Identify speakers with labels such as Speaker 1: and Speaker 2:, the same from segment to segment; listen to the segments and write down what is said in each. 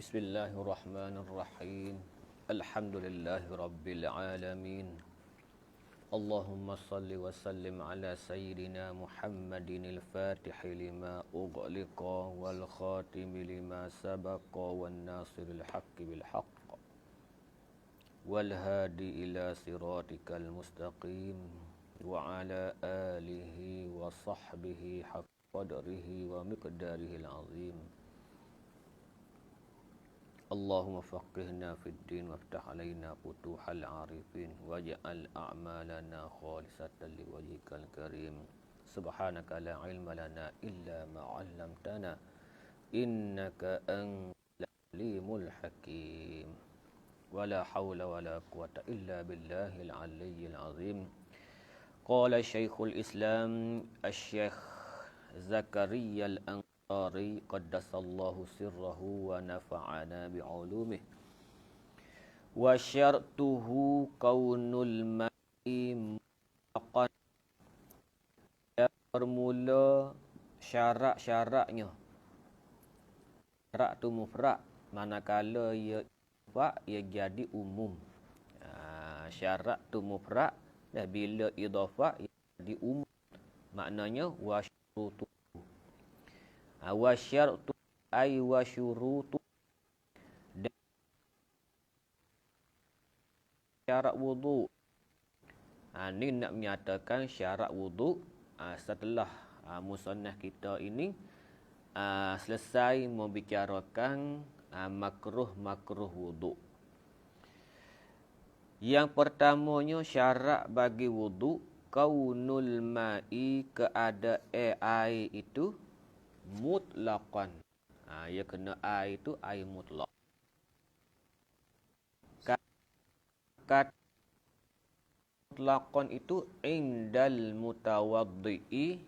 Speaker 1: Bismillahirrahmanirrahim. Alhamdulillahi rabbil alamin. Allahumma salli wa sallim ala sayyidina Muhammadin al-Fatihi lima ughliqa wal khatimi lima sabaqa wan nasiril haqqi bil haqq wal hadi ila siratikal mustaqim wa ala alihi wa sahbihi haqqa qadrihi wa miqdarihil azim. Allahumma faqihna fid din waftah alaina futuhal arifin waj'al a'malana khalisatan liwajhikal karim. Subhanaka la ilma lana illa ma 'allamtana innaka antal alimul hakim. Wala haula wala quwwata illa billahil aliyyil azim. Qala Syekhul Islam Asy-Syaikh Zakaria Al-Ansari qaddasallahu sirrahu wa nafa'ana bi'ulumih. Wa syartuhu kaunul ma'i mutlaqan. Bermula syarat-syaratnya. Syarat tu mufrad, manakala ia idafah ia jadi umum. Syarat tu mufrad dan bila idafah ia jadi umum. Maknanya wa syurutu. Wa syartu ay wa syurutu. Syarat wudu. Ini nak menyatakan syarat wudu setelah musannaf kita ini selesai membicarakan makruh wudu. Yang pertamanya syarat bagi wudu kaunul ma'i, keadaan air itu mutlaqan. Ia kena air itu air mutlak. Kata mutlaqan itu indal mutawaddi'i,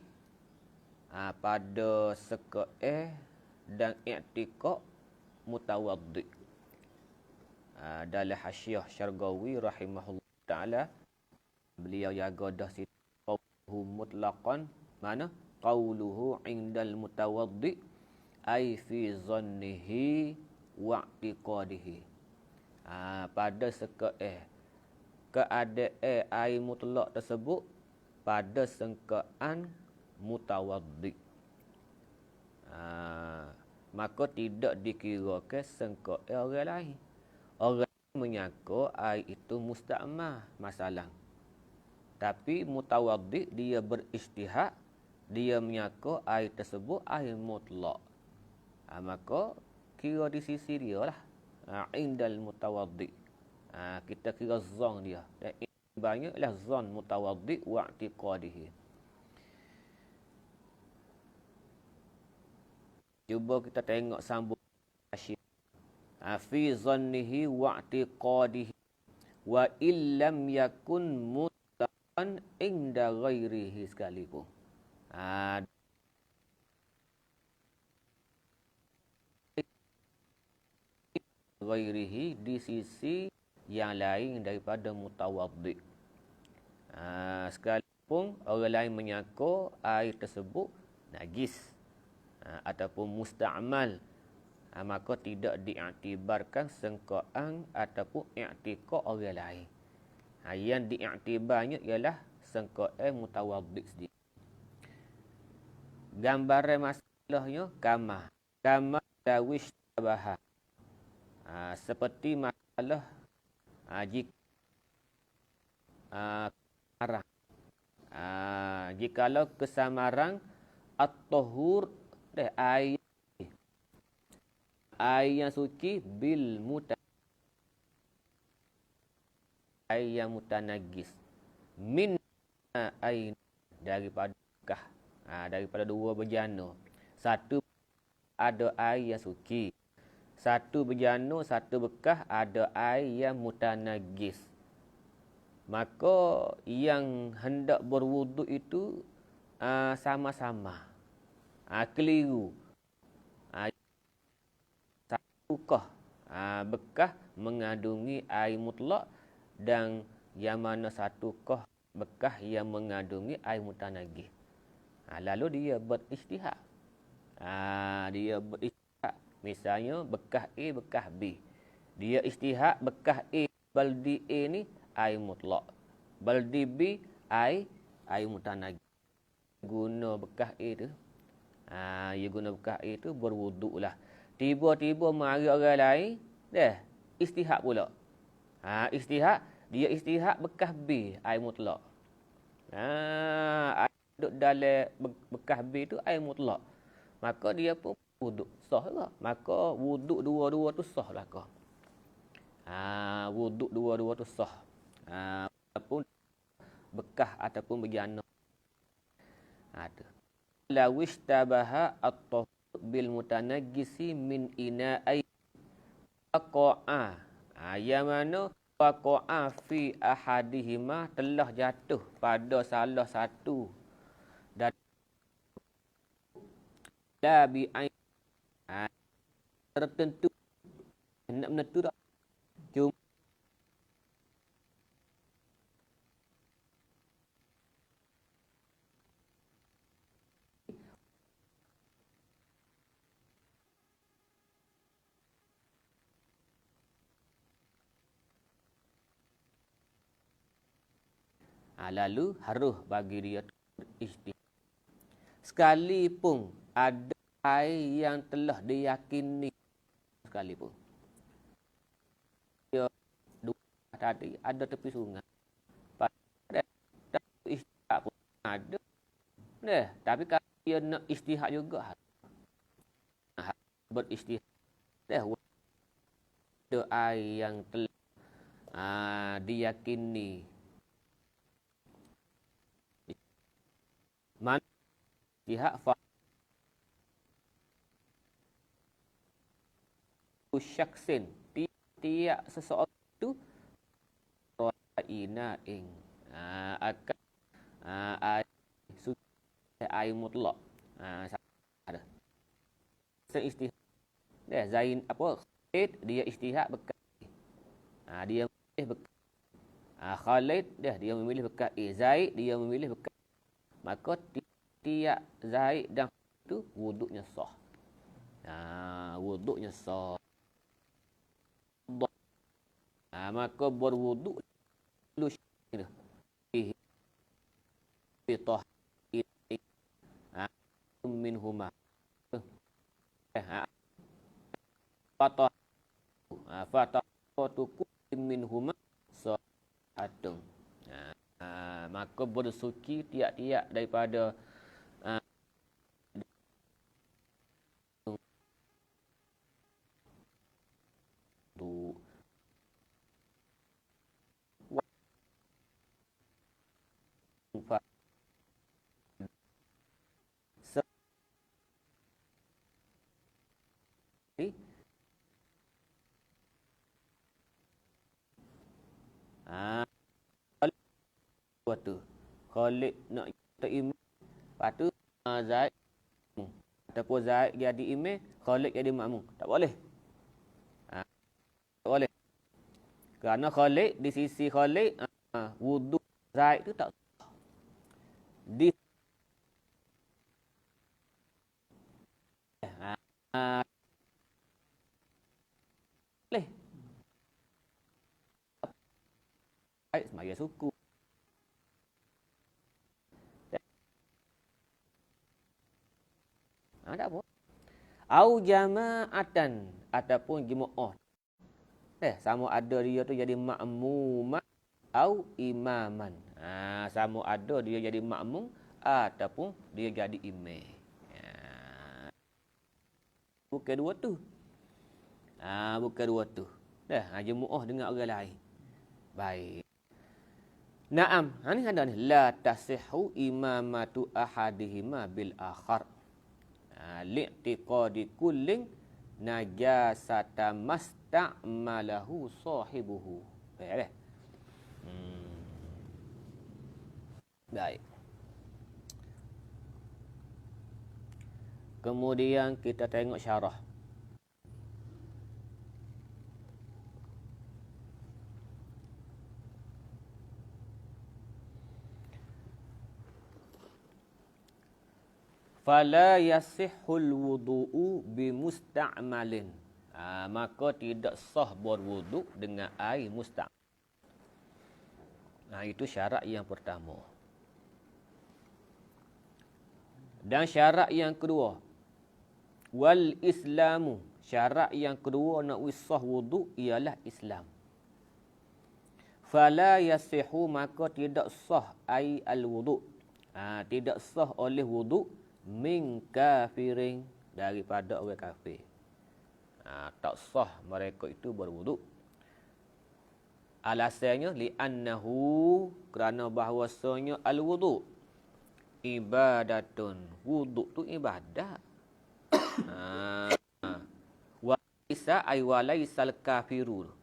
Speaker 1: pada sekaeh dan i'tiqad mutawaddi'. Dalam Hasyiah Syargawi rahimahullah ta'ala, beliau jaga dah situ qauluhu mutlaqan, mana qauluhu indal mutawaddi' ay fi zannihi wa i'tiqadihi. Pada sekaeh keadaan air mutlak tersebut pada sangkaan mutawaddi'. Maka tidak dikirakan sangkaan orang lain. Orang menyangka air itu musta'mal, masalah. Tapi mutawaddi' dia berijtihad, dia menyangka air tersebut air mutlak. Maka kira di sisi dia lah. Indal mutawaddi'. Kita kira zon dia. Dan banyaklah zon mutawaddi' wa i'tiqadihi. Cuba kita tengok sambung Hasyiah. Fi zannihi wa i'tiqadihi wa illam yakun mutlaqan inda ghairihi sekalipun. Ghairihi di sisi yang lain daripada mutawaddi'. Sekalipun orang lain menyangka air tersebut najis ataupun musta'mal, maka tidak diiktibarkan sangkaan ataupun i'tiqad orang lain. Yang diiktibarnya ialah sangkaan mutawaddi' sendiri. Gambaran masalahnya kama dawish tabaha. Seperti masalah jika kesamaran. Jikalau kesamaran at-tahur air yang suci bil air yang mutanajis min air daripada bekah, daripada dua bejana. Satu ada air yang suci, satu bejana, satu bekah ada air yang mutanajis. Maka yang hendak berwuduk itu sama-sama keliru. Bekah mengandungi air mutlak dan yang mana satu bekah yang mengandungi air mutanajis. Lalu dia berijtihad. Misalnya bekas A, bekas B. Dia istihad bekas A, baldi A ni air mutlak. Baldi B, air mutanagi. Guna bekas A tu. Dia guna bekas A tu berwuduk lah. Tiba-tiba mari orang lain, dah istihad pula. Istihad, dia istihad bekas B, air mutlak. Air duduk dalam bekas B tu air mutlak. Maka dia pun wuduk sah lah. Maka wuduk dua-dua tu sah lah kau. Wuduk dua-dua tu sah. Ataupun bekas ataupun berjana. Tu. Lawis tabaha at-tahur bil mutanajjisi min ina'ai waqa'a. Yang mana waqa'a fi ahadihima telah jatuh pada salah satu dan la bi ain tertentu nak menentu tak cuma lalu harus bagi dia istihad. Sekalipun ada air yang telah diyakini sekalipun. Dia dua tadi ada tepi sungai. Pada istihad pun ada. Tapi kalau dia nak istihad juga beristihad. Ada air yang telah diyakini man istihad syaksin tiap seseorang itu ra'inaing akan air mutlak ada seistihad Zain apa Khalid dia istihad bekas dia memilih bekas Khalid dia memilih bekas Zaid dia memilih bekas maka tiap Zaid dan itu wuduknya sah wuduknya sah maka berwuduk dulu fitah minhuma fatah fatatu minhuma sahatun maka bersuci tiap-tiap daripada waktu Khalid nak kita imam lepas tu Zaid ataupun Zaid jadi imam Khalid jadi makmum tak boleh tak boleh kerana Khalid di sisi Khalid wuduk Zaid tu tak di boleh Zaid semaya suku tak apa. Au jama'atan ataupun jemaah. Sama ada dia tu jadi makmum au imaman. Sama ada dia jadi makmum ataupun dia jadi imam. Bukan dua tu. Bukan dua tu. Jemaah dengan orang lain. Baik. Naam, ni ada ni la tasihhu imamatu ahadihima bil akhar. Li'tiqadi kullin najasata masta'malahu sahibuhu. Baik. Baik. Kemudian kita tengok syarah. fala yasihul wudu'u bimusta'malin. Maka tidak sah berwuduk dengan air musta'mal. Itu syarat yang pertama. Dan syarat yang kedua, wal islamu. Syarat yang kedua nak sah wuduk ialah Islam. Fala yasihu, maka tidak sah ai al-wudu. Tidak sah oleh wuduk min kafirin, daripada orang kafir. Tak sah mereka itu berwuduk. Alasannya li'annahu, kerana bahawasanya al-wudu ibadatun. Wuduk tu ibadat. Walaisa ay walaisal kafirun.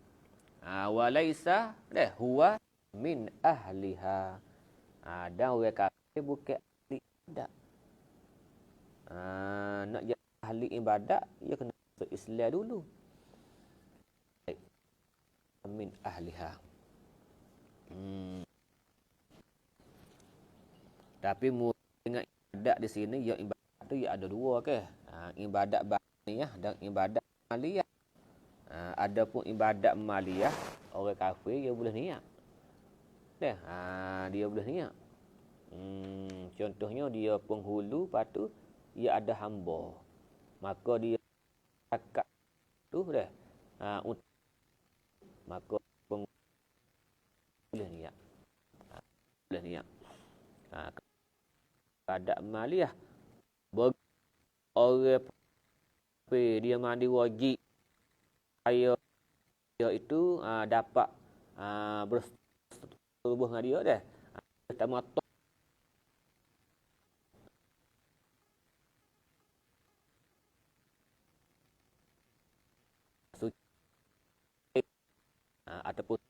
Speaker 1: Walaisa huwa min ahliha. Dan orang kafir bukan ahli ibadat. Nak jadi ahli ibadat, dia kena masuk Islam dulu. Min ahliha. Tapi dengan ibadat di sini, yang ibadat tu ada dua ke? Ibadat batiniyah dan ibadat maliyah. Adapun ibadat maliyah, orang kafir dia boleh niat. Dia boleh niat. Contohnya dia penghulu, lepas tu dia ada hamba. Maka dia zakat tu maka boleh niat. Boleh niat. Ibadat maliyah, orang dia mandi wajib, saya itu dapat bersetubuh dengan dia dah. Tamattu. Ataupun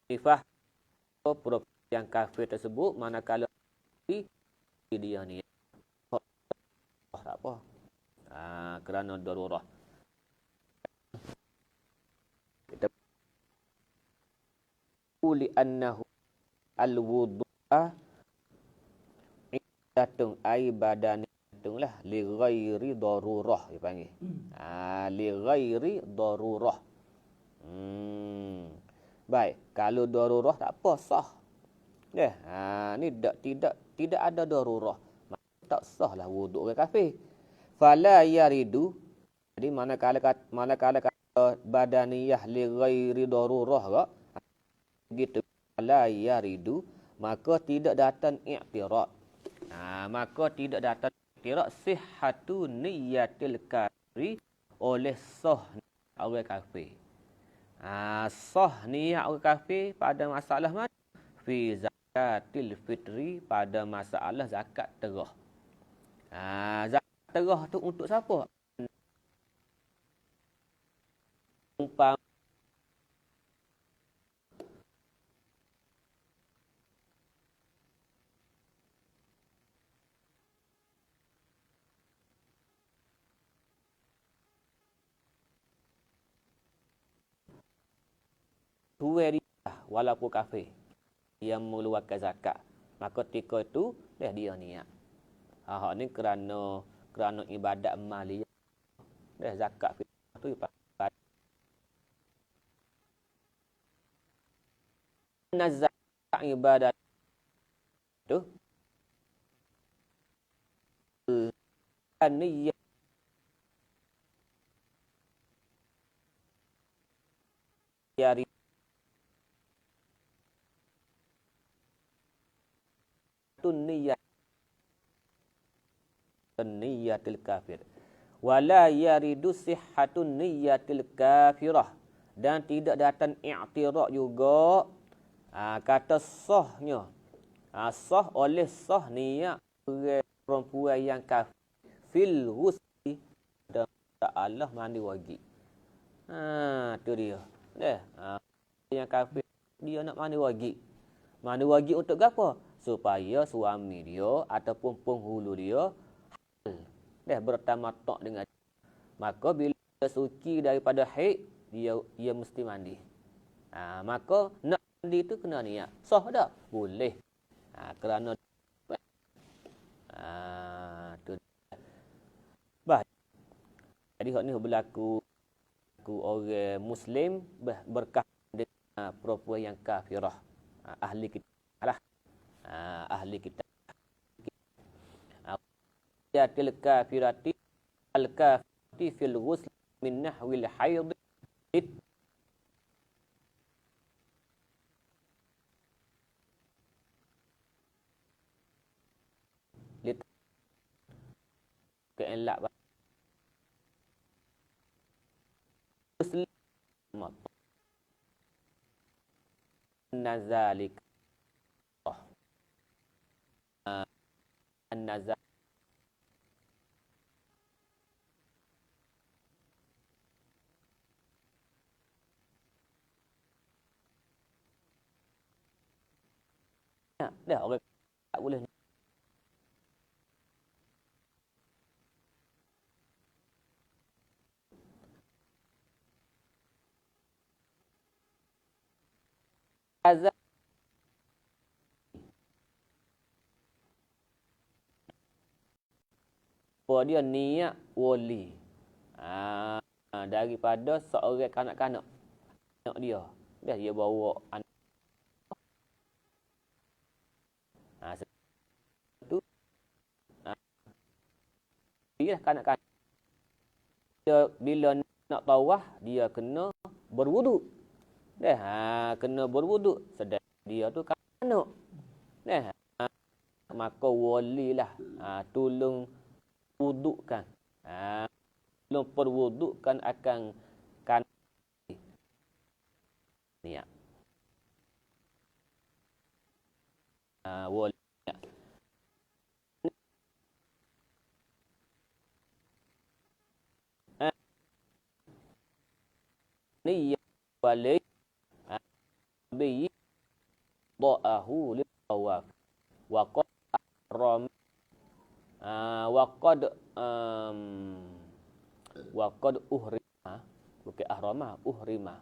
Speaker 1: nifah yang kafir tersebut, manakala dia ni tak apa. Kerana darurah. Kita li annahu al-wudu'a idatun ai badanitunglah li ghairi darurah dipanggil. Li ghairi darurah. Baik, kalau darurah tak apa, sah. Ni tidak ada darurah. Tak sahlah wuduk orang kafir. Fala yaridu. Jadi manakala kata badaniyah li ghairi darurah gitu, fala yaridu, maka tidak datang i'tirad. Maka tidak datang i'tirad sihhatu niyatil kafiri, oleh sah orang kafir. Sah niat orang kafir pada masalah mana? Fi zakatil fitri, pada masalah zakat terah. Zakat terah tu untuk siapa? Umpama tuai dia walaupun kafir, dia mengeluarkan zakat, maka ketika itu dia niat. Hak ni kerana ibadat maliyah. Zakat tu ibadat. Zakat ibadat tu niat yari niyatil kafir wala yaridu sihhatun niyatil kafirah, dan tidak datang i'tirad juga kata sahnya, sah oleh sah niat perempuan yang kafir fil ghusli, dan Allah mandi wajib. Tu dia. Yang kafir dia nak mandi wajib. Mandi wajib untuk apa? Supaya suami dia ataupun penghulu dia bertamattu' dengan dia. Maka bila dia suci daripada haid, dia mesti mandi. Maka nak mandi tu kena niat. Sah tak? Boleh. Kerana Jadi hak ni berlaku orang Muslim berkah dengan perempuan yang kafirah. Ahli kita lah. Ahli kita. Yatil kafirati al-kafirati fil ghusl min nahwil haid lit keelak muslim nazalik an-nazal dah orang tak boleh azab dia niat wali daripada seorang kanak-kanak dia dia bawa anak satu dia kanak-kanak dia bila nak tawaf dia kena berwuduk kena berwuduk sedang dia tu kanak maka wali lah tolong wudukkan tolong perwudukkan akan kanak niat wali niat wali bi da'ahu li tawaf wa qad ram wa qad uhrima bukan ahrama uhrima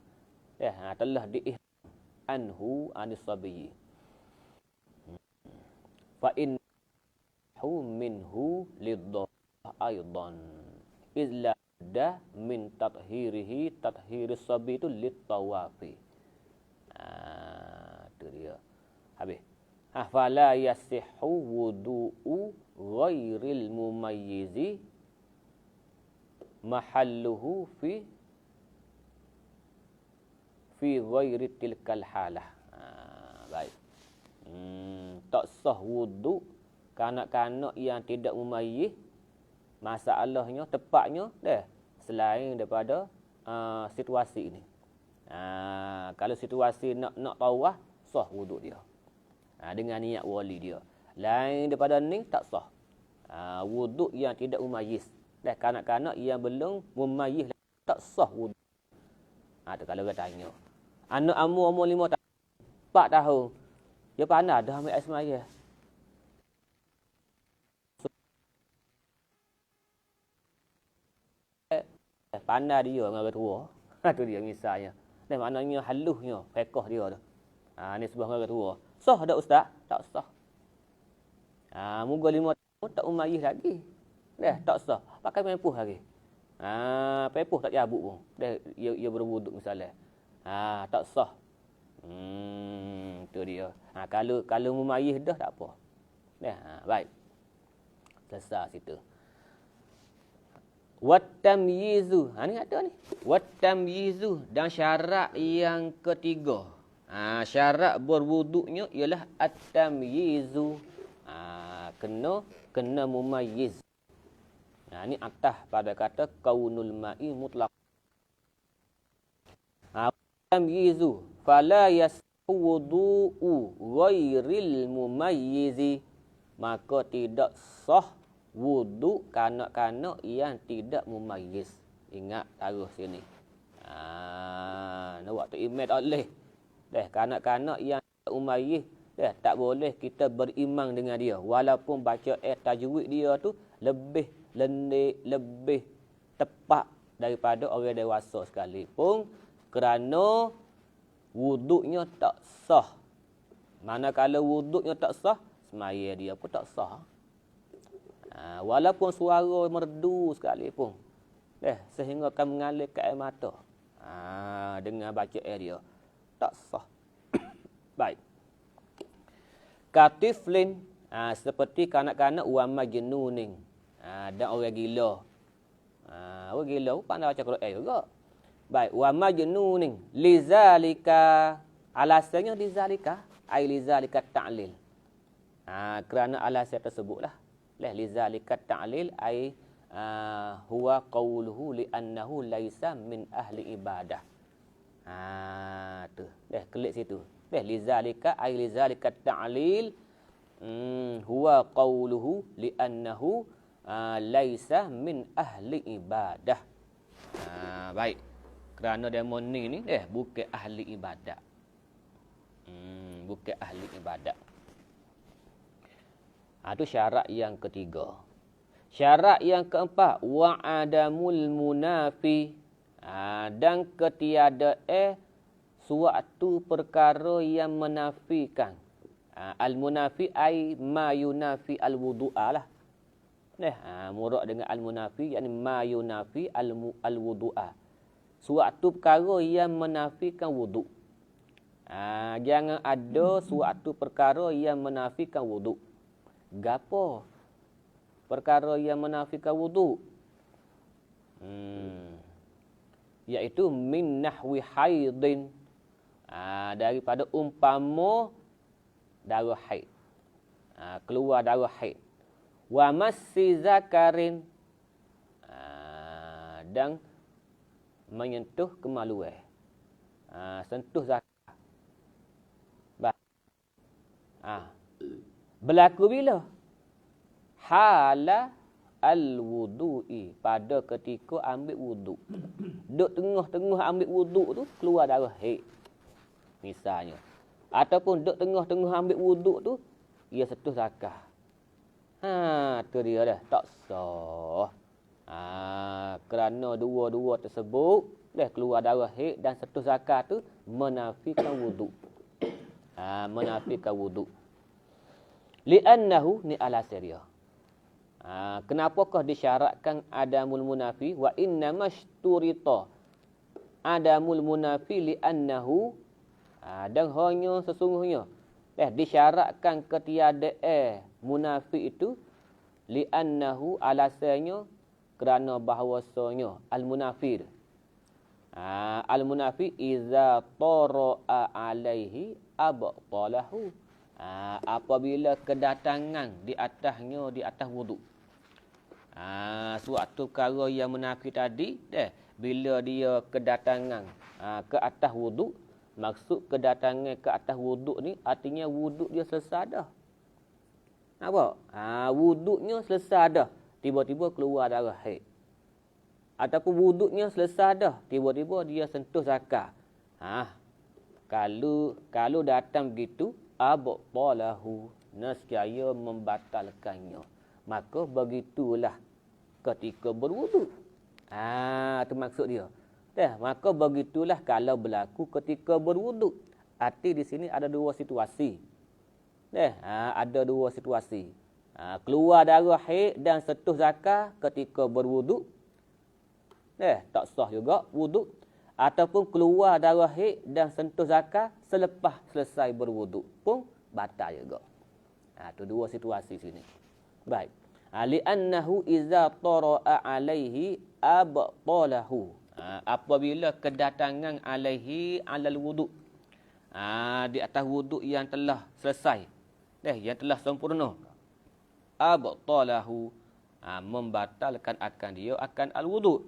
Speaker 1: telah diihram anhu anis sabi fa innahu minhu lidhah aidan illa da min tathiris sabi itu litawafi tu dia habis fala yasihhu wudu'u ghairil mumayyizi mahalluhu fi ghairi tilkal halah baik tak sah wudu kanak-kanak yang tidak mumayyiz masalahnya tepatnya selain daripada situasi ini kalau situasi nak tawaf sah wuduk dia dengan niat wali dia lain daripada ni tak sah wuduk yang tidak mumayyiz kanak-kanak yang belum mumayyiz tak sah wuduk tu kalau dia tanya anak umur 5 tahun 4 tahun dia pandai dah ambil air semaya pandai dia dengan orang tua tu dia misalnya maknanya halusnya fiqh dia tu ni sebuah orang tua sah tak ustaz tak sah muka 5 tahun tak umayyih lagi tak sah pakai mempuh lagi pepuh tak cabut pun ia berwuduk misalnya tak sah tu dia kalau mumayyih dah tak apa baik selesai situ Wat-tamyizu. Ni ada ni. Wat-tamyizu. Dan syarat yang ketiga. Syarat berwuduknya ialah at-tamyizu. Kena mumayyiz. Ni atas pada kata kaunul ma'i mutlaq. Tamyizu. Fala yaswudu'u ghairil mumayyizi. Maka tidak sah wuduk kanak-kanak yang tidak mumayyiz. Ingat taruh sini. Waktu imam tak boleh. Kanak-kanak yang tak mumayyiz, tak boleh kita berimam dengan dia. Walaupun baca tajwid dia tu lebih lendik, lebih tepat daripada orang dewasa sekalipun. Kerana wuduknya tak sah. Manakala wuduknya tak sah, semaya dia pun tak sah. Walaupun suara merdu sekalipun. sehingga akan mengalirkan air mata. Dengan baca air dia. Tak sah. Baik. Katiflin, seperti kanak-kanak wa majnunin. Dan orang gila. Orang gila pun pandai baca Quran juga. Baik, wa majnunin lizalika, alasannya lizalika, ai lizalika ta'lil. Kerana alasan tersebutlah. Lizalika ta'lil ai huwa qawluhu li'annahu laisa min ahli ibadah. Tu. Klik situ. Lizalika ai lizalika ta'lil huwa qawluhu li'annahu laisa min ahli ibadah. Baik. Kerana demon ni bukan ahli ibadat. Bukan ahli ibadat. Itu syarat yang ketiga. Syarat yang keempat, wa'adamul munafi. Dan ketiada suatu perkara yang menafikan. Al-munafi ai ma yunafi al-wudu'a lah. Murad dengan al-munafi, yakni ma yunafi al-wudu'a. Suatu perkara yang menafikan wuduk. Jangan ada suatu perkara yang menafikan wuduk. Gapo perkara yang menafikan wuduk? Iaitu min nahwi haidin. Daripada umpama darah haid. Keluar darah haid. Wa massi zakarin. Dan menyentuh kemaluan. Sentuh zakar. Berlaku bila? Hala al-wudu'i, pada ketika ambil wuduk. Duk tengah-tengah ambil wuduk tu keluar darah haid. Misalnya. Ataupun duk tengah-tengah ambil wuduk tu ia sentuh zakar. Tu dia dah, tak sah. Kerana dua-dua tersebut keluar darah haid dan sentuh zakar tu menafikan wuduk. Menafikan wuduk. Li'annahu ni ala syariah. Kenapakah disyaratkan adamul munafi? Wa inna mashturita adamul munafi li'annahu. Dan hanya sesungguhnya disyaratkan ketiadaan munafi itu li'annahu, alasannya kerana bahawasanya al-munafir. Al-munafi iza tara'a alaihi abtalahu. Apabila kedatangan di atasnya, di atas wuduk. Suatu perkara yang munafik tadi, bila dia kedatangan ke atas wuduk, maksud kedatangan ke atas wuduk ni artinya wuduk dia selesai dah. Nampak? Wuduknya selesai dah, tiba-tiba keluar darah haid. Ataupun wuduknya selesai dah, tiba-tiba dia sentuh zakar. Kalau datang begitu, abtalahu, nescaya membatalkannya. Maka begitulah ketika berwuduk. Itu maksud dia. Maka begitulah kalau berlaku ketika berwuduk. Arti di sini ada dua situasi. Ada dua situasi. Keluar darah haid dan sentuh zakar ketika berwuduk. Tak sah juga wuduk. Ataupun keluar darah haid dan sentuh zakar selepas selesai berwuduk pun batal juga. Itu dua situasi sini. Baik. Li'annahu iza tara'a alaihi abtalahu. Apabila kedatangan alaihi alal wuduk. Di atas wuduk yang telah selesai. Yang telah sempurna. Abtalahu. Membatalkan akan dia akan al-wuduk.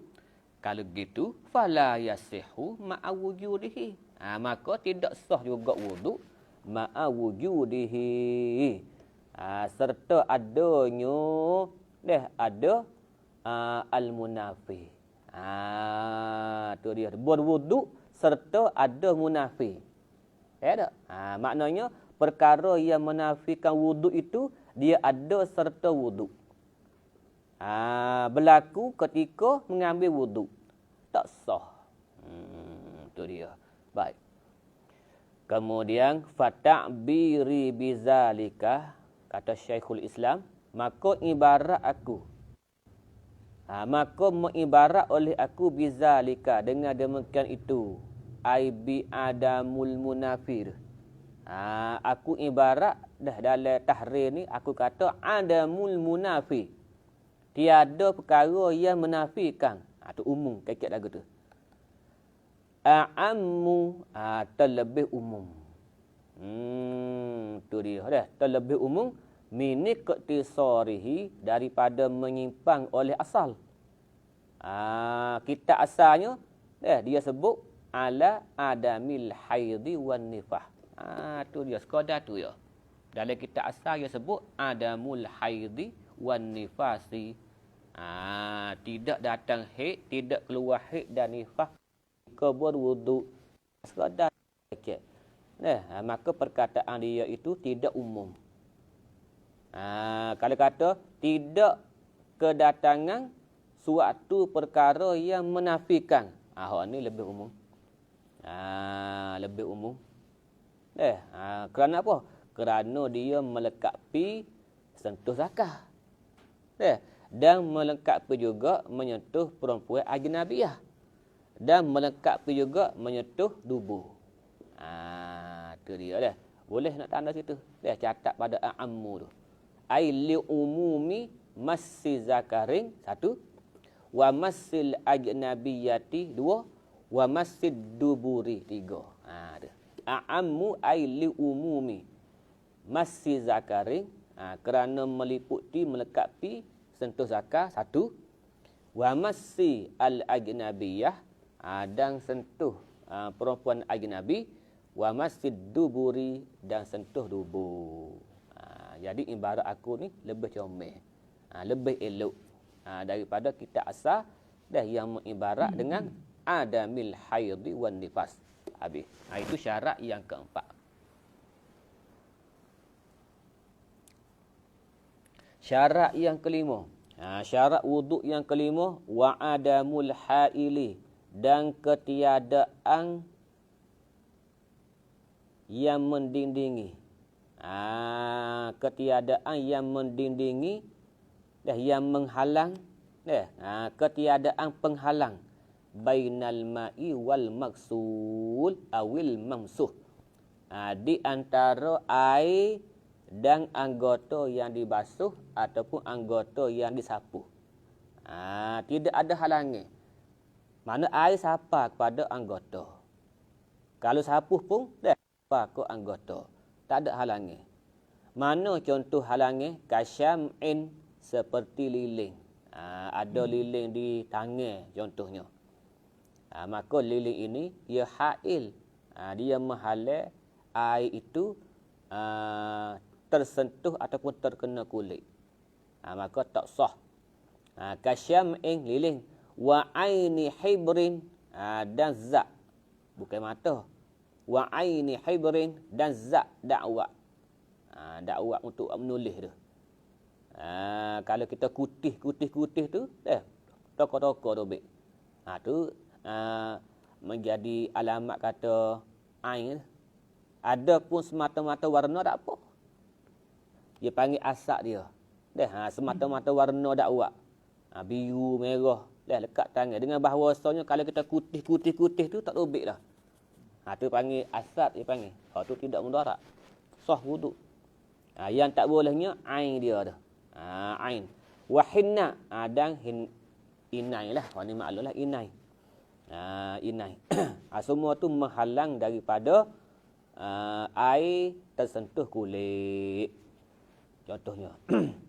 Speaker 1: Kalau gitu, fala yasihu ma'a wujudihi. Maka tidak sah juga wuduk ma'a wujudihi. Serta adanya ada al-munafi. Tu dia, berwuduk serta ada munafi. Tak? Maknanya perkara yang menafikan wuduk itu dia ada serta wuduk. Berlaku ketika mengambil wuduk. Tak sah. Itu dia. Baik. Kemudian fata'biri bizalika, kata Syekhul Islam, maka ibarat aku. Maka mengibarat oleh aku bizalika dengan demikian itu. Ai bi adamul munafir. Aku ibarat dah dalam tahrir ni aku kata adamul munafi. Tiada perkara yang menafikan. Tu umum kekek lagu tu. A'ammu terlebih umum. Tu dia dah. Terlebih umum miniktisarihi daripada menyimpang oleh asal. Kita asalnya dia sebut ala adamil haidhi wan nifah. Tu dia sekadar tu ya. Dalam kita asal dia sebut adamul haidhi wan nifasi. Tidak datang haid, tidak keluar haid dan nifah ke berwuduk. Sekadar sikit. Maka perkataan dia itu tidak umum. Kalau kata tidak kedatangan suatu perkara yang menafikan. Hak ni lebih umum. Lebih umum. Kerana apa? Kerana dia melengkapi sentuh zakah. Dan melengkapi juga menyentuh perempuan ajnabiyah. Dan melengkapi juga menyentuh tubuh. Tu dia dah. Boleh nak tanda situ. Catat pada a'ammu tu. Ai li umumi massi zakarin 1, wa massil ajnabiyati 2, wa massid duburi 3. A'ammu ai li umumi massi zakarin, kerana meliputi melengkapi sentuh zakar 1, wa massi al ajnabiyah, dan sentuh perempuan ajnabi, wa massid duburi, dan sentuh tubuh. Jadi ibarat aku ni lebih comel, lebih elok daripada kita asal dah yang mengibarat dengan adamil haidhi wan nifas. Habis. Itu syarat yang keempat. Syarat yang kelima. Syarat wuduk yang kelima, wa adamul haili, dan ketiadaan yang mendindingi. Ketiadaan yang mendindingi, yang menghalang, ketiadaan penghalang bainal ma'i wal maksul awil mamsuh, di antara air dan anggota yang dibasuh ataupun anggota yang disapu. Tidak ada halangan. Mana air sapa kepada anggota. Kalau sapu pun sapa ke anggota. Tak ada halangan. Mana contoh halangan? Kasyam'in, seperti lilin. Ada lilin di tangan contohnya. Maka lilin ini ia hail. Dia menghalang air itu tersentuh ataupun terkena kulit. Maka tak sah. Kasyam'in, lilin. Wa aini hibrin, dan zat. Bukan mata. Wa aini hibrin, dan zat dakwah. Dakwah untuk menulis tu. Kalau kita kutih tu, toko-toko dobek. Tu menjadi alamat kata ain. Ada pun semata-mata warna tak apa. Dia panggil asap dia. Semata-mata warna dakwah. Biru, merah. Lekat tangan. Dengan bahawasanya kalau kita kutih tu tak dobek dah. Tu panggil asap dia panggil. Tu tidak mudarat. Sah wuduk. Yang tak bolehnya ain dia tu. Ain. Wahinna, dan inai lah. Ni maklum lah inai. Inai. Semua tu menghalang daripada air tersentuh kulit. Contohnya.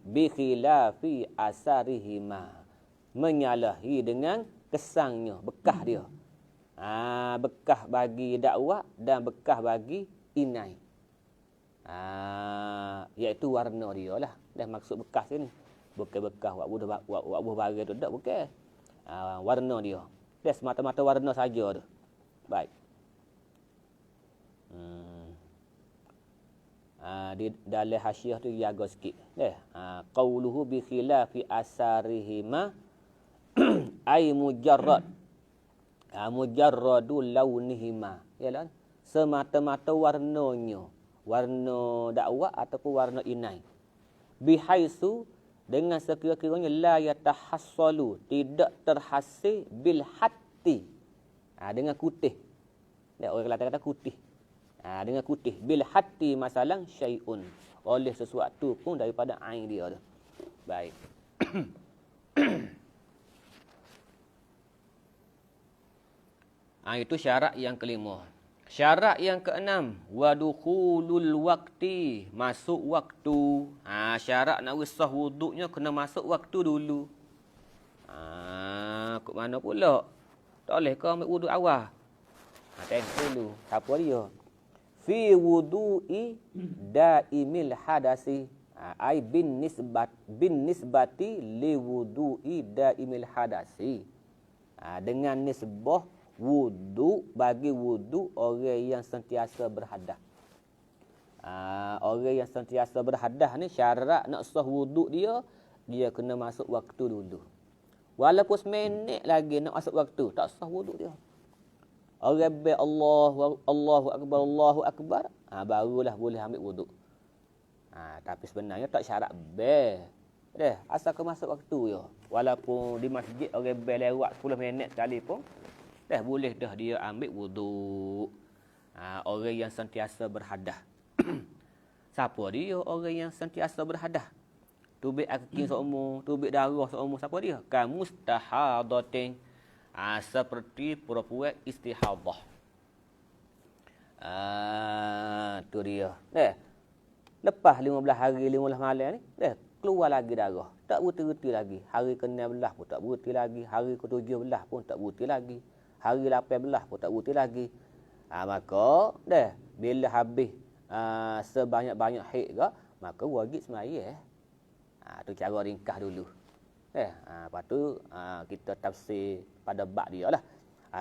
Speaker 1: Bi khilafi asarihima. Menyalahi dengan kesangnya, bekas dia. Bekas bagi dakwah dan bekas bagi inai. Iaitu warna dia lah. Dan maksud bekas ni. Bukan bekas buah barang tu. Tak, bukan. Warna dia. Dia semata-mata warna saja tu. Baik. Di dalam hasyiah tu jaga sikit. Qauluhu bi khilafi asarihima ay mujarrad. Mujarradu launihima. Yalah. Semata-mata warnanya. Warna dakwah ataupun warna inai. Bihaisu, dengan sekira-kiranya la yatahassalu, tidak terhasil bil hatti, dengan kutih. Orang Kelantan kata kutih. Dengan kutih bil hatti masalang syai'un, oleh sesuatu pun daripada ain dia tu. Baik. Itu syarat yang kelima. Syarat yang keenam, wadukhulul waqti, masuk waktu. Syarat nak sah wuduknya kena masuk waktu dulu. Kok mana pula? Tak boleh kau ambil wuduk awal. Tengok dulu. Siapa dia? Fi wudu'i daimil hadasi. Ai bin nisbati li wudu'i daimil hadasi. Dengan nisbah wudu bagi wudu orang yang sentiasa berhadas. Orang yang sentiasa berhadas ni syarat nak sah wudu dia kena masuk waktu dulu. Walaupun seminit lagi nak masuk waktu, tak sah wudu dia. Orang be Allahu akbar, barulah boleh ambil wudu. Tapi sebenarnya tak syarat be. Asal kau masuk waktu je. Walaupun di masjid orang be lewat 10 minit sekali pun boleh dia ambil wuduk. Orang yang sentiasa berhadas. Siapa dia orang yang sentiasa berhadas? Tubik aking seumur, tubik darah seumur, siapa dia? Kamustahadatin. Seperti perempuan istihadah. Tu dia. Lepas 15 hari, 15 malam ni, keluar lagi darah. Tak berhenti lagi. Hari ke-16 pun tak berhenti lagi. Hari ke-17 pun tak berhenti lagi. Hari 18 pun tak berhenti lagi. Maka bila habis sebanyak-banyak haid ke, maka wajib sembahyang. Tu cara ringkas dulu. Lepas tu kita tafsir pada bab dia lah.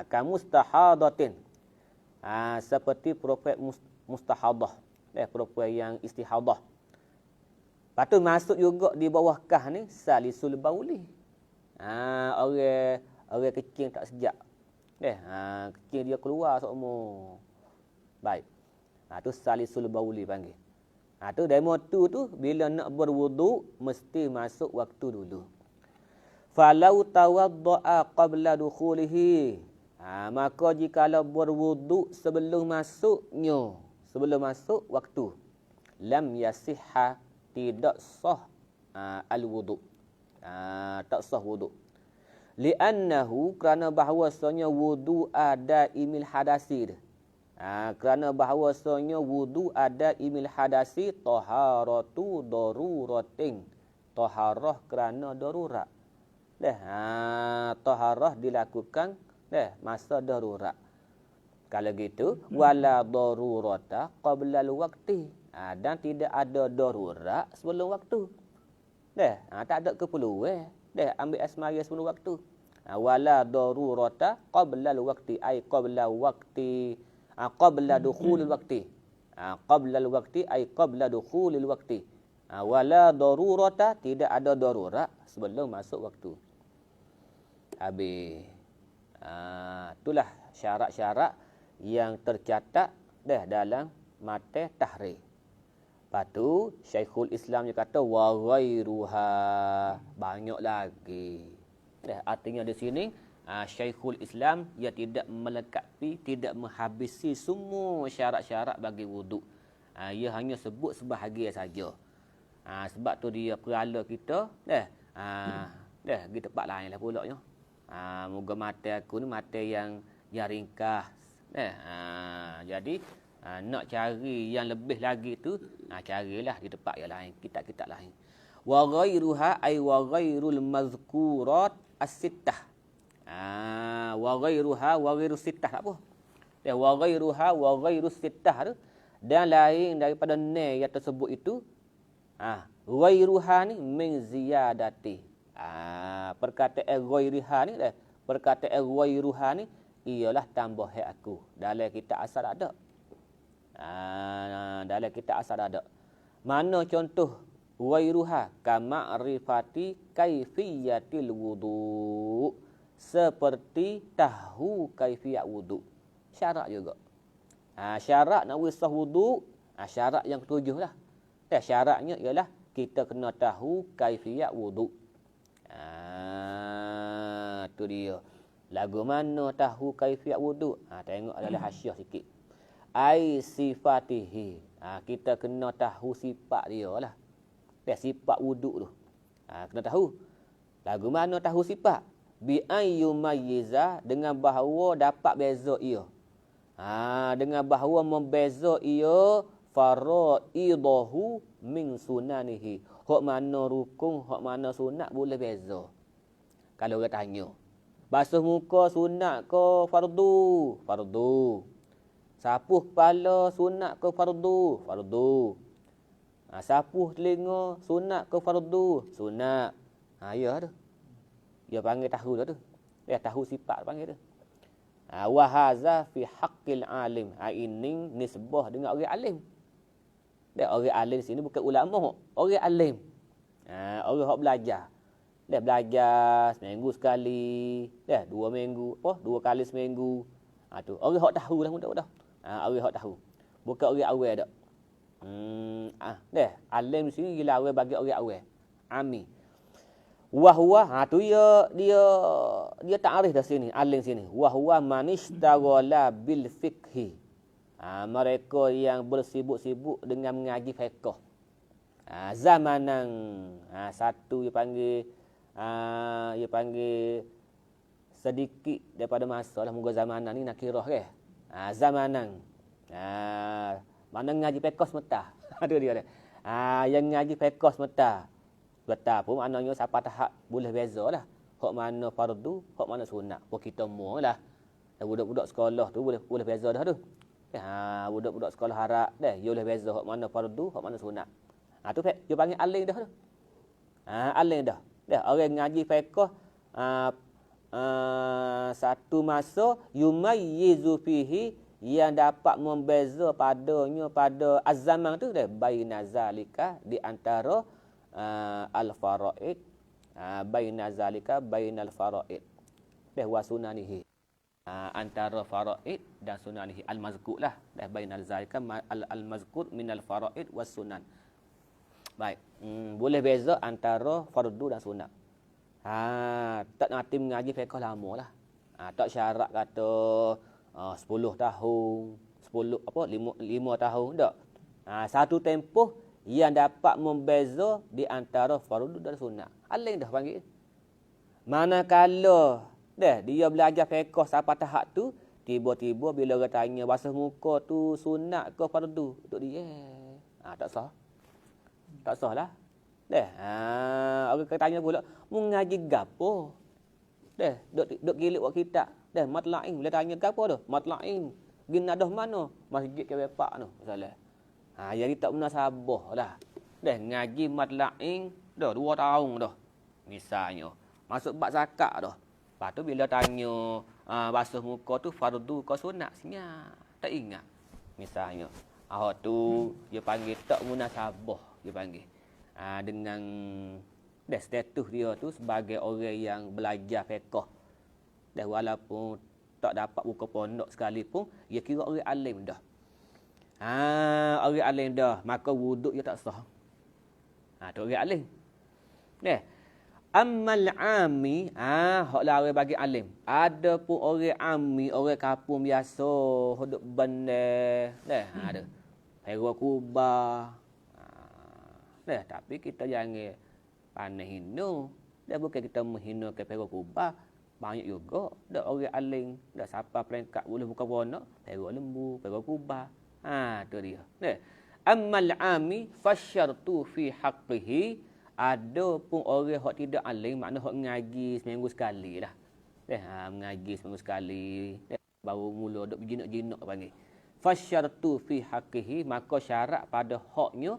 Speaker 1: Kamustahadatin. Seperti perempuan mustahadah. Perempuan yang istihadah. Lepas tu masuk juga di bawah kah ni salisul bauli. Orang kecil tak sejak. Kecil dia keluar seumur. Baik. Tu salisul bauli panggil. Tu demo tu bila nak berwuduk mesti masuk waktu dulu. Falau tawadda'a qabla dukhulihi. Maka jikalau berwuduk sebelum masuk waktu, lam yasihha, tidak sah al-wuduk. Tak sah wuduk. Li'annahu, kerana bahawasanya wudu ada imil hadasi. Kerana bahawasanya wudu ada imil hadasi taharatu daruratin. Taharah kerana darurat. Taharah dilakukan masa darurat. Kalau gitu, wala darurata qabla al-waqti. Dan tidak ada darurat sebelum waktu. Tak ada keperluan. Ambil asmaya sebelum waktu. Wala darurata qabla al-waqti, ay qabla waqti, qabla dukhulil waqti. Qabla al-waqti ay qabla dukhulil waqti. Wala darurata, tidak ada darurat sebelum masuk waktu. Habis. Itulah syarat-syarat yang tercatat dalam matan tahrir. Lepas tu Syekhul Islam dia kata wa ghairuha, banyak lagi. Artinya di sini Syekhul Islam ia tidak melengkapi, tidak menghabisi semua syarat-syarat bagi wuduk. Ia hanya sebut sebahagian saja. Sebab tu dia perala kita di tempat lain lah pula nya. Moga mata aku ni mata yang ringkas. Jadi nak cari yang lebih lagi tu, carilah di tempat yang lain, kitab-kitab lain. Wa ghairuha ay wa ghairul mazkurat as-sittah. Wa ghairuha wa ghairus sittah tak apa. Wa ghairuha wa ghairus sittah tu dan lain daripada ne yang tersebut itu. Ghairuha ni min ziyadati. Perkataan ghairiha ni perkataan ghairuha ni ialah tambah aku. Dalam kitab asal ada. Dalam kitab asal ada. Mana contoh ghairuha? Kama'rifati kaifiyatil wudu. Seperti tahu kaifiyat wudu. Syarat juga. Syarat nak wisah wudu, syarat yang ketujuh lah. Syaratnya ialah kita kena tahu kaifiat wuduk. Tu dia. Lagu mana tahu kaifiat wuduk? Tengok dalam hasyiah sikit. Ai sifatihi. Kita kena tahu sifat dia lah. Sifat wuduk tu. Kena tahu. Lagu mana tahu sifat? Bi ayyumayyiza, dengan bahawa dapat beza ia. Dengan bahawa membeza ia faraidahu min sunanihi. Hak mana rukun, hak mana sunat boleh beza. Kalau orang tanya, basuh muka sunat ke fardu? Fardu. Sapuh kepala sunat ke fardu? Fardu. Sapuh telinga sunat ke fardu? Sunat. Ya tu. Dia panggil tahu dah tu. Dia tahu sifat panggil tu. Wa hadza fi haqqil alim. Ini nisbah dengan orang alim. Dia orang alim sini bukan ulama, orang alim. Orang hak belajar. Dia belajar seminggu sekali, dia 2 minggu, 2 kali seminggu. Tu orang hak tahu dah mudah-mudah. Orang hak tahu. Bukan orang awal dak. Dia alim sini gila awal bagi orang awal. Ami. Wahwa tu dia ta'arif dah sini, alim sini. Wahwa manishtaghala bil fiqhi. Mereka yang bersibuk-sibuk dengan mengaji fiqh. Zamanan satu dia panggil sedikit daripada masa lah, moga zamanan ni nak kira ke. Zamanan. Mana ngaji fiqh semata. Ada dia. Yang ngaji fiqh semata. Betul pun maknanya siapa tahap boleh beza lah. Hak mana fardu, hak mana sunat. Kita mualah. Budak-budak sekolah tu boleh beza dah tu. Budak-budak sekolah harap dah, dia boleh beza hak mana fardu, hak mana sunat. Tu dia panggil alim dah tu. Alim dah. Dah orang ngaji fiqh satu masa yumayyizu fihi, yang dapat membeza padanya pada az-zaman tu dah baina zalika, di antara al-faraid, baina zalika bainal faraid wa sunanihi, antara faraid dan sunanihi, al-mazkur lah, dah bainal zalika al-mazkur minal faraid was sunan. Baik, boleh beza antara fardu dan sunat. Tak nak tim mengaji fiqh lama lah. Tak syarat kata 10 tahun, 5 tahun tak. Satu tempoh yang dapat membeza di antara fardu dan sunat. Alim dah panggil. Manakala dia belajar fiqh sampai tahap tu, tiba-tiba bila orang tanya basuh muka tu sunat ke fardu, untuk dia tak sah. Tak sah lah. Orang tanya pula, mengaji gapo? Duk gilik buat kitab. Matla'in boleh tanya gapo tu? Matla'in. Ginadah mana? Masjid ke Bepak tu, misalnya. Jadi tak pernah sabar dah. Ngaji matla'in dah 2 tahun dah. Misalnya, masuk bab zakat dah. Lepas tu bila tanya basuh muka tu fardu ke sunat, senyap. Tak ingat. Misalnya, tu dia panggil tak munasabah, dia panggil. Dengan status dia tu sebagai orang yang belajar fiqh. Walaupun tak dapat buka pondok sekalipun, dia kira orang alim dah. Orang alim dah, maka wuduk dia tak sah. Tu orang alim. Ammal ami, haklah orang bagi alim. Ada pun orang ami, orang kampung biasa, hidup bandar, ada. Hero kubah. Tapi kita jangan pandai hina. Bukan kita menghina ke hero kubah. Banyak juga dak orang alim, dak siapa peringkat boleh buka warna, hero lembu, hero kubah. Tu dia. Ammal ami fasyartu fi haqqihi. Ada pun orang hak tidak alim, makna hak ngaji seminggu sekali lah. Mengaji seminggu sekali. Baru mula duk berjinak-jinak panggil. Fasyartu fi haqqihi, maka syarat pada haknya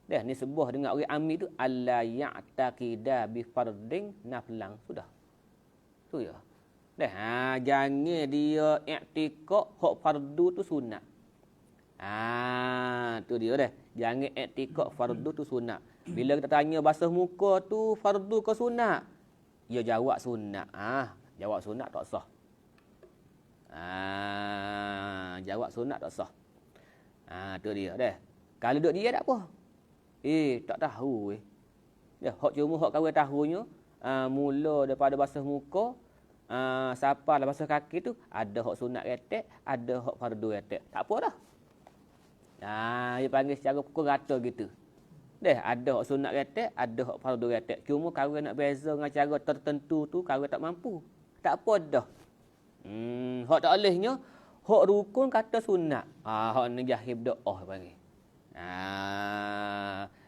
Speaker 1: ni sebuah dengan orang ami tu alla ya'taqida bi fardin naflang, sudah. Tu ya. Jangan dia i'tiqad hak fardu tu sunat. Tu dia dah. Jangan i'tiqad fardu tu sunat. Bila kita tanya basuh muka tu fardu ke sunat, dia jawab sunat. Jawab sunat tak sah. Jawab sunat tak sah. Tu dia dah. Kalau duk dia tak apa. Tak tahu hak cuma hak kawan tahunya mula daripada basuh muka sampai lah basuh kaki tu ada hak sunat retek, ada hak fardu retek. Tak apa dah. Dia panggil secara pukul rata gitu. Ada hak sunat retek, ada hak fardu retek. Cuma kawan nak beza dengan cara tertentu tu kawan tak mampu. Tak apa dah. Hak tak bolehnya hak rukun kata sunat. Hak ni jahib doa panggil.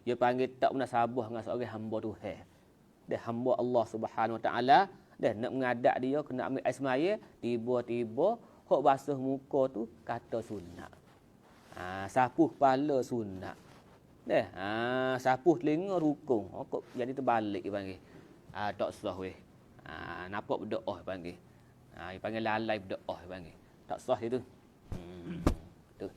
Speaker 1: Dia panggil tak munasabah dengan seorang hamba Tuhan. Dia hamba Allah Subhanahu Wa Taala, dia nak mengadap dia kena ambil air semaya, tiba-tiba hak basuh muka tu kata sunat. Sapuh kepala sunat. Sapuh telinga rukun. Kok jadi terbalik dia panggil. Tak sah weh. Nampak berdoa panggil. Dia panggil lalai berdoa panggil. Tak sah itu. Tu.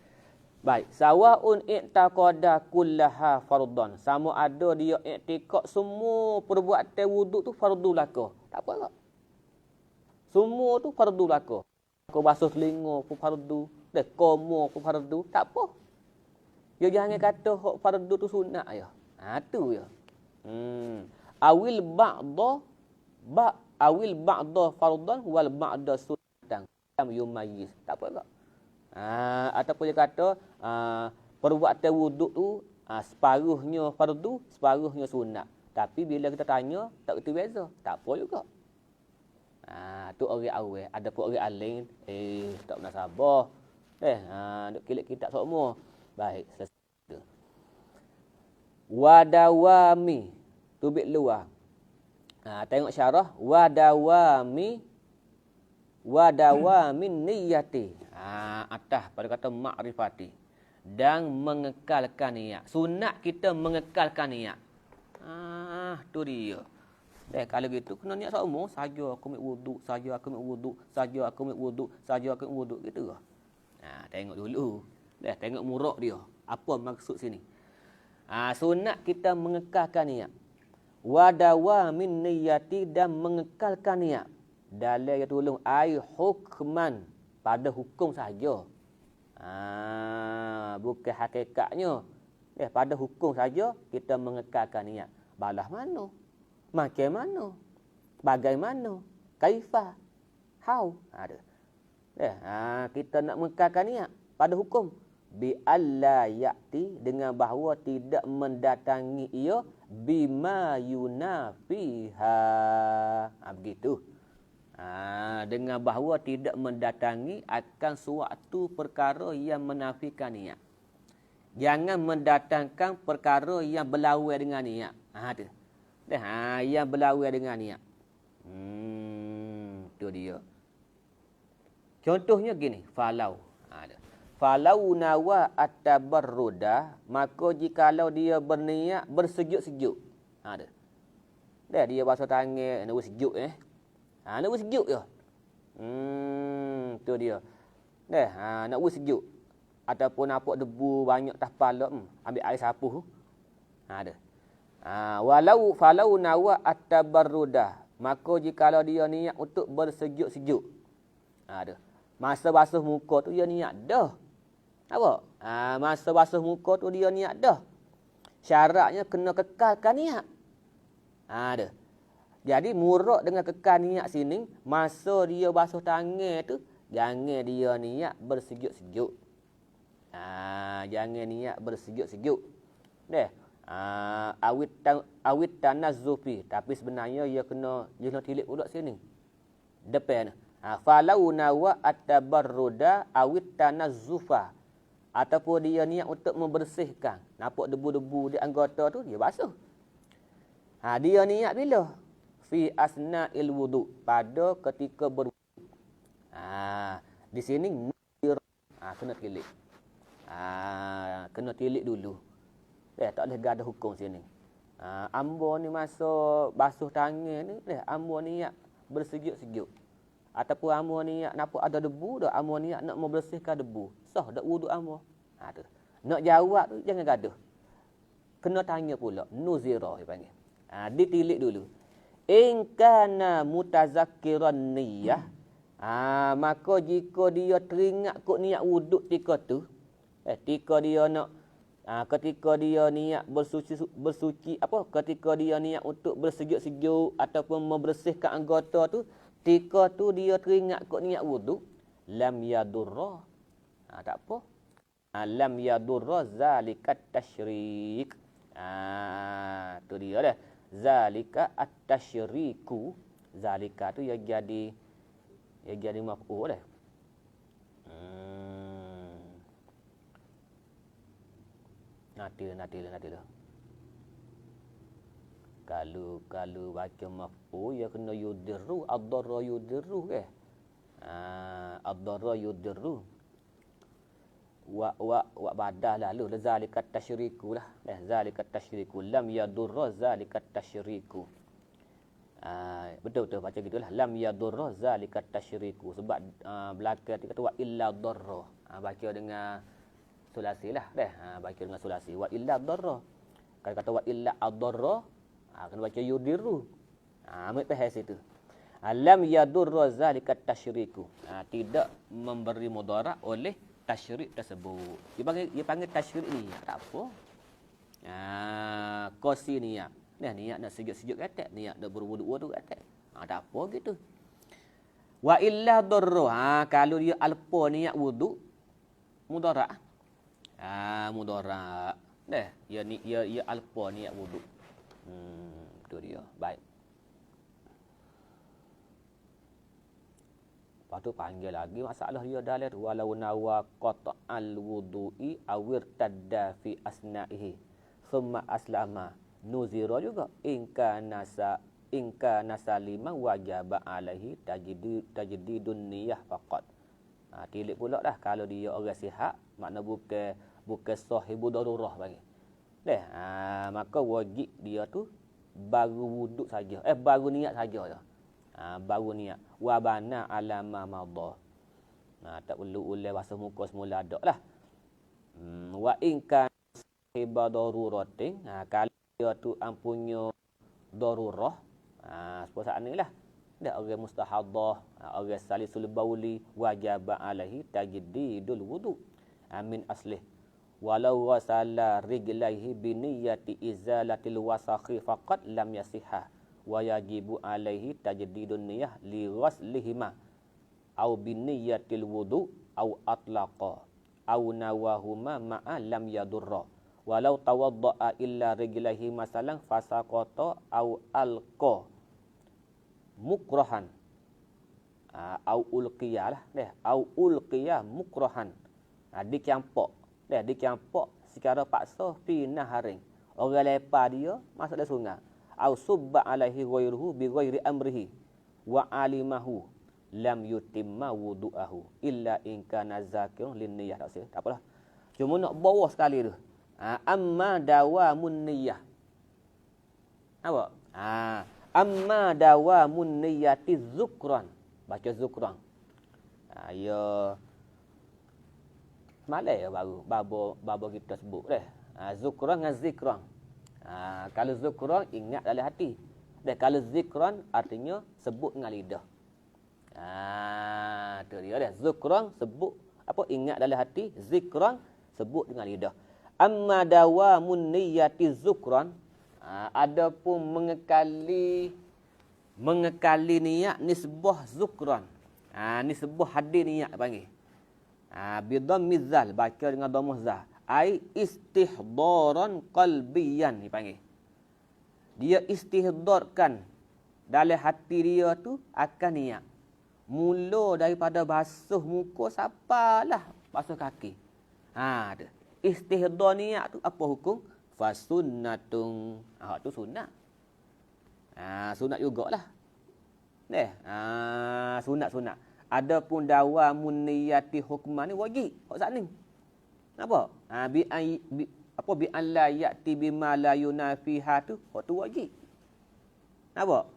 Speaker 1: Baik, sawaun i'taqada kullaha fardhan. Sama ada dia i'tiqad semua perbuatan wuduk tu fardu laka. Tak apa tak? Semua tu fardu laka. Kau basuh telinga pun fardu, komo pun fardu, tak apa. Dia jangan kata hak fardu tu sunat ya. Tu ya. Awil ba'da fardhan wal ba'da sunnatan. Yumayyiz. Tak apa tak? Ataupun dia kata perbuatan wuduk tu separuhnya fardu, separuhnya sunat. Tapi bila kita tanya tak betul beza. Tak apa juga. Tu orang awal. Ada pun orang alim tak pernah sabar. Duk kilik kitab semua. Baik, selesai. Wadawami tubik luar. Tengok syarah wadawami niyyati. Atas pada kata ma'rifati dan mengekalkan niat. Sunat kita mengekalkan niat. Tu dia. Kalau gitu kena niat semua, saja aku ambil wuduk, saja aku ambil wuduk, saja aku ambil wuduk, saja aku ambil wuduk gitu lah. Tengok dulu. Tengok murak dia. Apa maksud sini? Sunat kita mengekalkan niat. Wadawamin niyyati dan mengekalkan niat. Dalam yang tolong ai hukman pada hukum saja. Bukan hakikatnya. Pada hukum saja kita mengekalkan niat. Balah mana? Makan mana? Bagaimana? Kaifa? How? Kita nak mengekalkan niat pada hukum. Bi alla ya'ti dengan bahawa tidak mendatangi ia bima yunafiha. Begitu. Dengan bahawa tidak mendatangi akan suatu perkara yang menafikan niat. Jangan mendatangkan perkara yang berlawan dengan niat. Yang berlawan dengan niat. Tu dia. Contohnya gini, falau nawa at-tabarruda, maka jikalau dia berniat bersejuk-sejuk. Dia basuh tangan nak bersejuk nak bersejuk je. Tu dia. Nak bersejuk. Ataupun nampak debu banyak atas kepala, ambil air sapu. Falau nawa at-tabarruda, maka jikalau dia niat untuk bersejuk-sejuk. Masa basuh muka tu dia niat dah. Apa? Masa basuh muka tu dia niat dah. Syaratnya kena kekalkan niat. Jadi murak dengan kekal niat sini, masa dia basuh tangan tu, jangan dia niat bersejuk-sejuk. Jangan niat bersejuk-sejuk. Awit tanazzufi, tapi sebenarnya dia kena tilik pula sini. Depan. Falau nawa at-tabarruda awit tanazzufa, ataupun dia niat untuk membersihkan. Nampak debu-debu di anggota tu, dia basuh. Dia niat bila? Fi asna'il wudu, pada ketika berwudu. Di sini kena tilik. Kena tilik dulu. Tak boleh gadah hukum sini. Ambo ni masa basuh tangan ni, ambo niat bersejuk-sejuk. Ataupun ambo niat nampak ada debu dah, ambo niat nak membersihkan debu. Sah dak wudu ambo. Nak jawab tu jangan gaduh. Kena tanya pula, nuzira dia panggil. Ditilik dulu. In kana mutazakkiran niyyah, maka jika dia teringat kok niat wuduk ketika tu, ketika dia nak Ketika dia niat bersuci apa? Ketika dia niat untuk bersejuk-sejuk ataupun membersihkan anggota tu, ketika tu dia teringat kok niat wudu, lam yadurra. Tak apa. Lam yadurra zalikat tasyrik. Tu dia dah. Zalika at-tasyriku. Zalika tu yang jadi maf'ul dah. Nanti lah. Kalau baca maf'ul ya kena yudirru, ad-darra yudirru ke? Ad-darra yudirru. Wa badah lalu zalikat tasyriku lah. Zalikat tasyriku lam yadurra zalikat tasyriku. Betul baca gitulah. Lam yadurra zalikat tasyriku. Sebab belakang dia kata wa illa darra. Baca dengan sulasi lah baca dengan sulasi wa illa darra. Kalau kata wa illa ad-darra kena baca yudirru. Ambil faham situ. Lam yadurra zalikat tasyriku. Tidak memberi mudarat oleh tasyrik tersebut. Dia panggil tasyrik ni tak apa. Kosi niat. Niat nak sejuk-sejuk kata, niat nak berwudu kata. Tak apa gitu. Wa illa darra. Kalau dia alpa niat wudu mudarat. Mudarat. Ia alpa niat wudu. Itu dia. Baik. Lepas tu panggil lagi masalah dia dalam walau nawa qata'al wudu'i awir tadda fi asna'ihi thumma aslama nuzira juga inka nasa lima wajaba alaihi tajdidun niyah faqat. Tilik pula dah kalau dia orang sihat makna bukan sahibu darurah panggil. Maka wajib dia tu baru wuduk saja. Baru niat saja dah. Baru niat wa bana alama madha. Tak perlu ulai basuh muka semula dak lah. Wa in kan daruratin. Kalau dia tu ampunya darurah. Seperti ni lah. Dak orang mustahadah, orang salisul bauli wajib alaihi tajdidul wudu. Amin aslih. Walau wasala rijlaihi bi niyyati izalatil wasakhi faqat lam yasihha. Wa yajibu alaihi tajdidun niyyah li ghaslihima au bin niyyatil wudu au atlaqa au nawahuma ma'a lam yadurra walau tawaddaa illa rijlaihi masalan fasaqata au alqa mukrahan au ulqiya lah au ulqiya mukrahan dicampak dicampak secara paksa fi naharin orang lepas dia masuk dalam sungai au subba alaihi ghairuhu bi ghairi amrihi wa alimahu lam yutimma wudu'ahu illa in kana zakirun lin niyyah. Tak apalah. Cuma nak bawa sekali tu. Amma dawamun niyyah. Apa? Amma dawamun niyyati zukran. Baca zukran. Ya semalam ya baru kita sebut dah. Zukran dengan zikran. Kalau zukran ingat dalam hati. Dan kalau zikran artinya sebut dengan lidah. Tu dia dah. Zukran sebut apa ingat dalam hati, zikran sebut dengan lidah. Amma dawamun niyyati zukran, adapun mengekali niat nisbah zukran. Nisbah hadir niat panggil. Bi dhammil zal, baca dengan dhammah zal. Ai istihdaran qalbiyan dipanggil. Dia istihdarkan dalam hati dia tu akan niat. Mula daripada basuh muka sampalah basuh kaki. Tu. Istihdar niat tu apa hukum? Fasunnatun. Tu sunat. Sunat jugalah. Sunat. Adapun dawamun niyati hukman ni wajib. Hak sat ni. Apa? Bi an la ya'ti bima la yunafiha tu, hak tu wajib. Apa?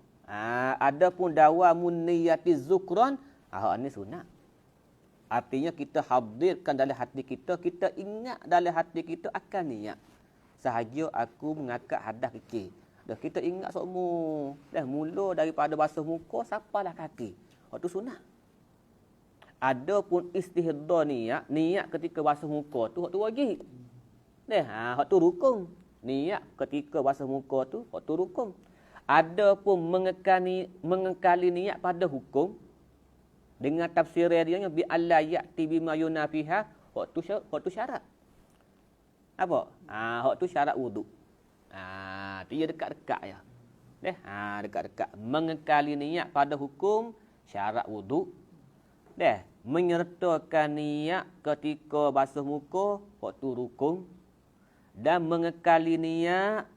Speaker 1: Adapun dawamun niyyati zukran, hak ni sunat. Artinya kita hadirkan dalam hati kita, kita ingat dalam hati kita akan niat. Sahaja aku mengangkat hadas kecil. Dah kita ingat semua. Dah mula daripada basuh muka sampailah kaki. Hak tu sunat. Adapun istihdar niat ketika basuh muka tu wajib. Hak tu rukun. Niat ketika basuh muka tu, hak tu rukun. Ada pun mengekali niat pada hukum dengan tafsir dia bi alla ya'ti bima yunafiha, hak tu syarat. Apa? Hak tu syarat wuduk. Dia dekat-dekat ya. Dekat-dekat. Mengekali niat pada hukum syarat wuduk. Menyertakan niat ketika basuh muka, hak tu rukun. Dan mengekali niat,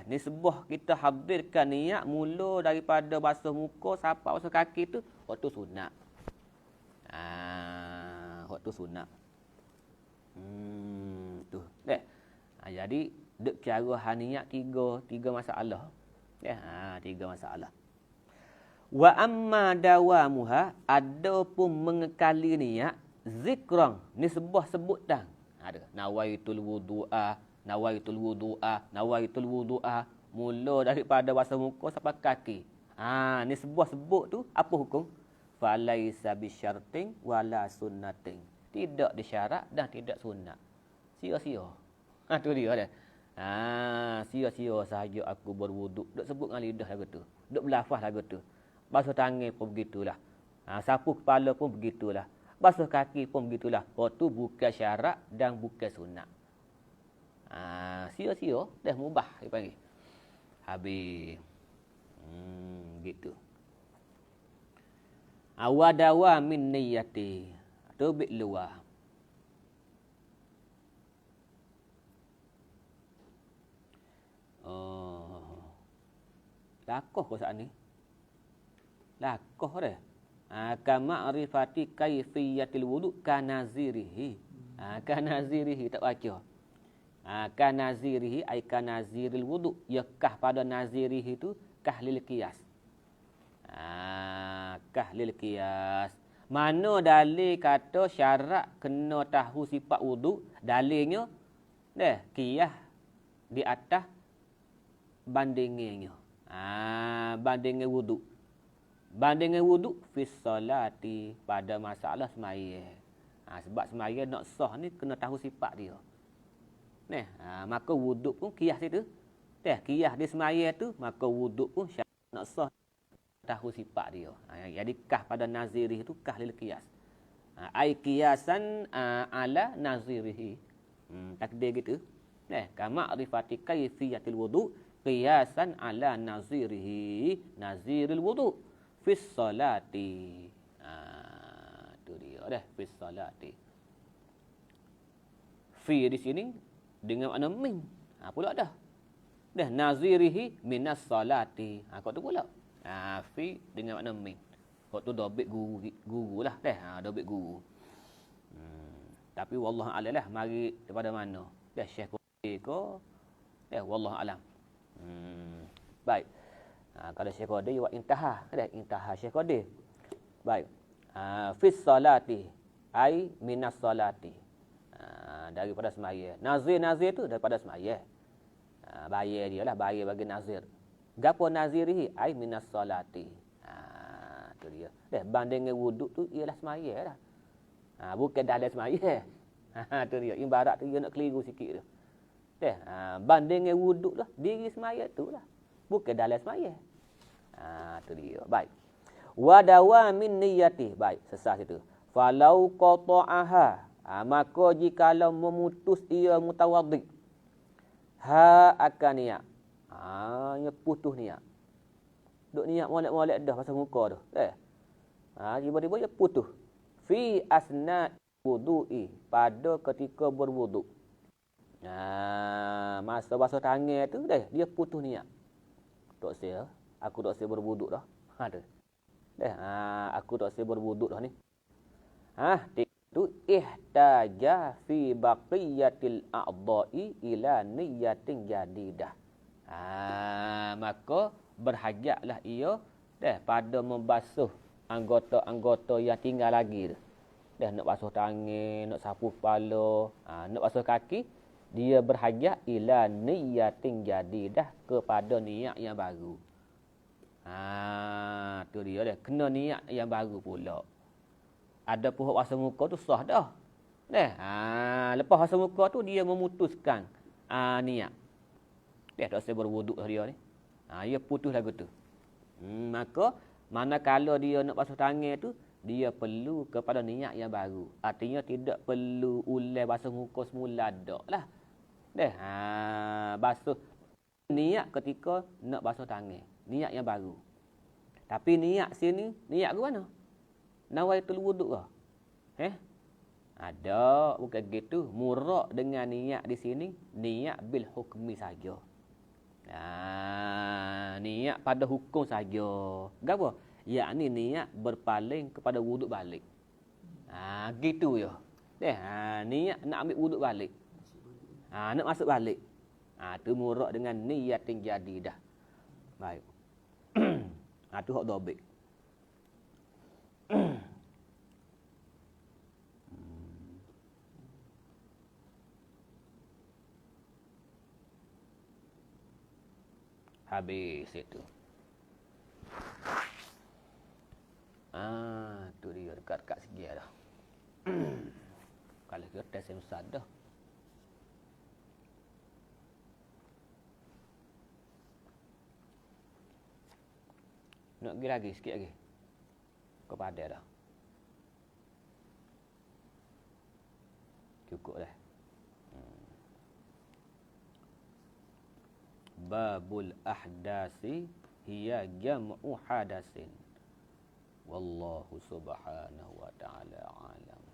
Speaker 1: nisbah kita hadirkan niat mula daripada basuh muka sampai basuh kaki tu, hak tu sunat. Hak tu sunat. Tu. Jadi dek cara haniat tiga masalah. Tiga masalah. Wa amma dawamuha, ada pun mengekali niat zikran, nisbah sebutan. Ada nawaitul wudu'a, nawaitul wudu'a, mula daripada basuh muka sampai kaki. Nisbah sebut tu apa hukum? Falaisa bisyartin wala sunnatin. Tidak disyarat dan tidak sunat. Sia-sia. Tu dia dah. Sia-sia sahaja aku berwuduk. Duk sebut dengan lidah lagu tu. Duk berlafaz lagu tu. Basuh tangan pun begitulah. Sapu kepala pun begitulah. Basuh kaki pun begitulah. Tu bukan syarat dan bukan sunat. Sia-sia. Dah mubah dia panggil. Habis. Gitu. Awadawa min niyati. Tu bit luar. Lakoh kau saat ni. Lakoh dah. Kama arifati kaifiyatil wudu kanazirihi. Kanazirihi tak baca. Kanazirihi ay kanaziril wudu. Yakah pada nazirihi tu kahlil qiyas. Kahlil qiyas. Mana dalil kata syarat kena tahu sifat wudu? Dalilnya qiyas di atas bandingannya. Bandingan wudu. Bandingan wudu fi salati, pada masalah sembahyang. Sebab sembahyang nak sah ni kena tahu sifat dia. Maka wudu pun qiyas itu. Qiyas di sembahyang tu, maka wudu pun syarat nak sah tahu sifat dia. Jadi kah pada nazirih itu kah lil qiyas. Ai qiyasan ala nazirihi. Takdir gitu. Kama arifati kaifiyatil wudu qiyasan ala nazirihi, naziril wudu fis salati. Tu dia dah, fis salati. Fi di sini dengan makna min. Pula dah. Nazirihi minas salati. Kau tu pula. Fi dengan makna min. Kau tu dobit guru lah dobit guru. Tapi wallahu a'lam lah, mari daripada mana? Syekh ko. Wallahu a'lam. Baik. Kalau Syekh Qadir wa intaha Syekh Qadir. Baik. Fis salati ai minas salati. Daripada sembahyang. Nazir tu daripada sembahyang. Bayar dia lah, bayar bagi nazir. Gapo nazirihi ai minas salati. Tu dia. Bandingan wuduk tu ialah sembahyang dah. Bukan dalam sembahyang. Tu dia. Ibarat tu dia nak keliru sikit tu. Bandingan wuduk lah, diri sembahyang tu lah. Bukan dalam sembahyang. Tu dia. Baik. Wa dawamin niyati. Baik, sesah situ. Falau qata'aha. Maka jikalau memutus ia mutawaddi. Akan niat. Nya putus niat. Duk niat molek-molek dah pasal muka tu. Tiba-tiba dia putus. Fi asna wudu'i. Pada ketika berwuduk. Masa basuh tangan tu dia putus niat. Aku tak saya berwuduk dah. Aku tak saya berwuduk dah ni. Itu ihtaja fi baqiyatil a'dha'i ila niyatin jadidah. Maka berhajatlah ia pada membasuh anggota-anggota yang tinggal lagi tu. Nak basuh tangan, nak sapu kepala, nak basuh kaki, dia berhajat ila niyatin jadidah, kepada niat yang baru. Tu dia dah. Kena niat yang baru pula. Ada pun basuh muka tu sah dah. Lepas basuh muka tu dia memutuskan niat. Tak saya berwuduk dia ni. Dia putus lagu tu. Maka manakala dia nak basuh tangan tu, dia perlu kepada niat yang baru. Artinya tidak perlu ulang basuh muka semula dak lah. Basuh niat ketika nak basuh tangan. Niat yang baru. Tapi niat sini, niat ke mana? Nawaitul wuduk ke? Ada, bukan gitu. Murak dengan niat di sini, niat bil hukmi saja. Niat pada hukum saja. Gapo? Yakni niat berpaling kepada wuduk balik. Gitu ya. Niat nak ambil wuduk balik. Nak masuk balik. Tu murak dengan niat yang jadi dah. Baik. Tu hak dobik. Habis itu. Tu dia dekat-dekat segi dah. Kalau kita tes yang besar dah. Nak pergi lagi, sikit lagi. Kepada dah. Cukup dah. Babul ahdasi hiya jam'u hadasin. Wallahu subhanahu wa ta'ala alam.